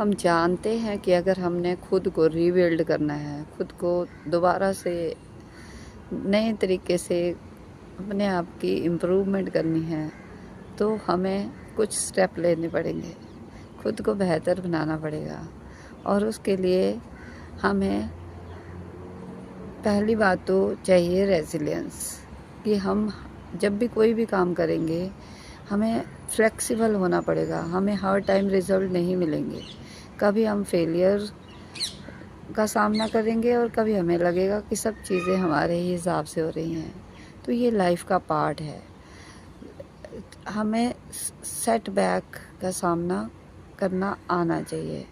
हम जानते हैं कि अगर हमने खुद को रीबिल्ड करना है, खुद को दोबारा से नए तरीके से अपने आप की इम्प्रूवमेंट करनी है, तो हमें कुछ स्टेप लेने पड़ेंगे, खुद को बेहतर बनाना पड़ेगा। और उसके लिए हमें पहली बात तो चाहिए रेजिलियंस, कि हम जब भी कोई भी काम करेंगे हमें फ्लेक्सिबल होना पड़ेगा। हमें हर टाइम रिजल्ट नहीं मिलेंगे, कभी हम फेलियर का सामना करेंगे और कभी हमें लगेगा कि सब चीज़ें हमारे ही हिसाब से हो रही हैं। तो ये लाइफ का पार्ट है। हमें सेटबैक का सामना करना आना चाहिए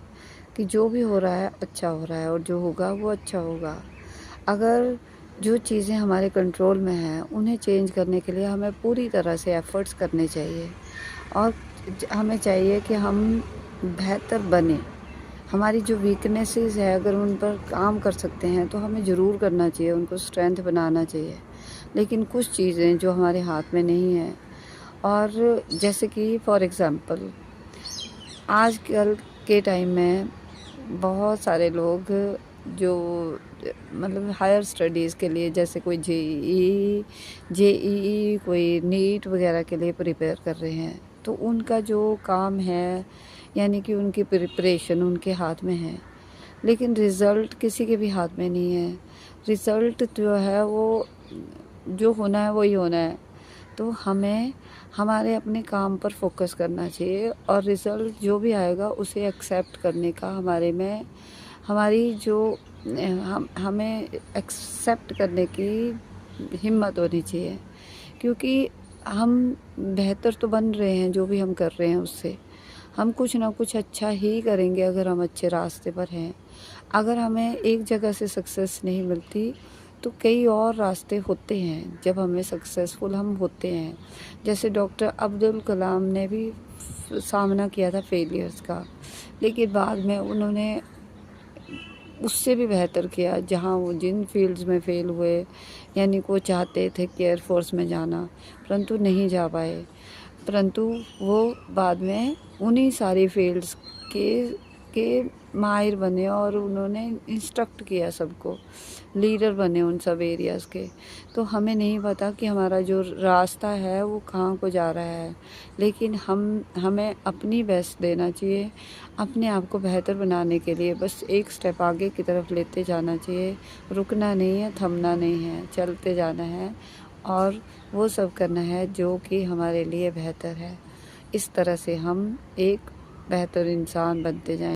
कि जो भी हो रहा है अच्छा हो रहा है और जो होगा वो अच्छा होगा। अगर जो चीज़ें हमारे कंट्रोल में हैं उन्हें चेंज करने के लिए हमें पूरी तरह से एफ़र्ट्स करने चाहिए और हमें चाहिए कि हम बेहतर बने। हमारी जो वीकनेसेस है अगर उन पर काम कर सकते हैं तो हमें ज़रूर करना चाहिए, उनको स्ट्रेंथ बनाना चाहिए। लेकिन कुछ चीज़ें जो हमारे हाथ में नहीं हैं, और जैसे कि फॉर एग्ज़ाम्पल आजकल के टाइम में बहुत सारे लोग जो मतलब हायर स्टडीज़ के लिए, जैसे कोई जेईई कोई नीट वगैरह के लिए प्रिपेयर कर रहे हैं, तो उनका जो काम है यानी कि उनकी प्रिपरेशन उनके हाथ में है, लेकिन रिज़ल्ट किसी के भी हाथ में नहीं है। रिज़ल्ट जो है वो जो होना है वही होना है। तो हमें हमारे अपने काम पर फोकस करना चाहिए और रिज़ल्ट जो भी आएगा उसे एक्सेप्ट करने का हमारे में हमारी जो हमें एक्सेप्ट करने की हिम्मत होनी चाहिए, क्योंकि हम बेहतर तो बन रहे हैं जो भी हम कर रहे हैं उससे। हम कुछ ना कुछ अच्छा ही करेंगे अगर हम अच्छे रास्ते पर हैं। अगर हमें एक जगह से सक्सेस नहीं मिलती तो कई और रास्ते होते हैं जब हमें सक्सेसफुल हम होते हैं। जैसे डॉक्टर अब्दुल कलाम ने भी सामना किया था फेलियर्स का, लेकिन बाद में उन्होंने उससे भी बेहतर किया। जहाँ वो जिन फील्ड्स में फ़ेल हुए, यानी कि वो चाहते थे कि एयरफोर्स में जाना परंतु नहीं जा पाए, परंतु वो बाद में उन्हीं सारी फील्ड्स के माहिर बने और उन्होंने इंस्ट्रक्ट किया सबको, लीडर बने उन सब एरियाज़ के। तो हमें नहीं पता कि हमारा जो रास्ता है वो कहाँ को जा रहा है, लेकिन हमें अपनी बेस्ट देना चाहिए। अपने आप को बेहतर बनाने के लिए बस एक स्टेप आगे की तरफ लेते जाना चाहिए, रुकना नहीं है, थमना नहीं है, चलते जाना है और वो सब करना है जो कि हमारे लिए बेहतर है। इस तरह से हम एक बेहतर इंसान बनते जाएं।